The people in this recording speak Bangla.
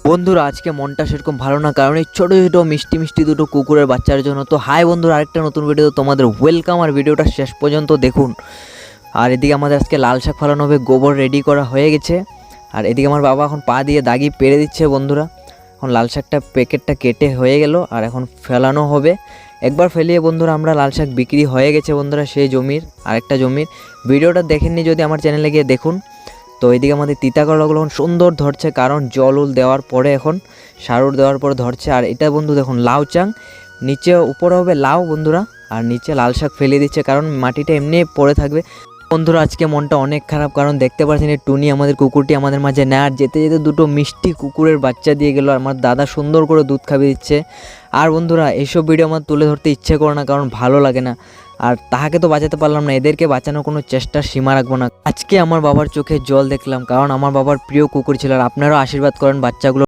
বন্ধুরা আজকে মনটা সেরকম ভালো না, কারণ এই ছোটো ছোটো মিষ্টি মিষ্টি দুটো কুকুরের বাচ্চার জন্য। তো হাই বন্ধুরা, আরেকটা নতুন ভিডিও তোমাদের ওয়েলকাম। আর ভিডিওটা শেষ পর্যন্ত দেখুন। আর এদিকে আমাদের আজকে লাল শাক ফলানো হবে, গোবর রেডি করা হয়ে গেছে। আর এদিকে আমার বাবা এখন পা দিয়ে দাগি পেরে দিচ্ছে বন্ধুরা। এখন লাল শাকটা প্যাকেটটা কেটে হয়ে গেল, আর এখন ফেলানো হবে। একবার ফেলিয়ে বন্ধুরা আমরা লাল শাক বিক্রি হয়ে গেছে বন্ধুরা, সেই জমির আরেকটা জমির। ভিডিওটা দেখেননি যদি আমার চ্যানেলে গিয়ে দেখুন। তো এইদিকে আমাদের তিতা করলাগুলো এখন সুন্দর ধরছে, কারণ জল উল দেওয়ার পরে এখন সার দেওয়ার পরে ধরছে। আর এটা বন্ধু দেখুন লাউ চাং, নিচে উপরে হবে লাউ বন্ধুরা, আর নিচে লাল শাক ফেলে দিচ্ছে, কারণ মাটিটা এমনি পড়ে থাকবে। বন্ধুরা আজকে মনটা অনেক খারাপ, কারণ দেখতে পাচ্ছেন এই টুনি আমাদের কুকুরটি আমাদের মাঝে নেয়, আর যেতে যেতে দুটো মিষ্টি কুকুরের বাচ্চা দিয়ে গেল। আমার দাদা সুন্দর করে দুধ খাইয়ে দিচ্ছে। আর বন্ধুরা এইসব ভিডিও আমার তুলে ধরতে ইচ্ছে করে না, কারণ ভালো লাগে না। আর তাহাকে তো বাঁচাতে পারলাম না, এদেরকে বাঁচানোর কোনো চেষ্টার সীমা রাখবো না। আজকে আমার বাবার চোখে জল দেখলাম, কারণ আমার বাবার প্রিয় কুকুর ছিল। আর আপনারাও আশীর্বাদ করেন বাচ্চাগুলো।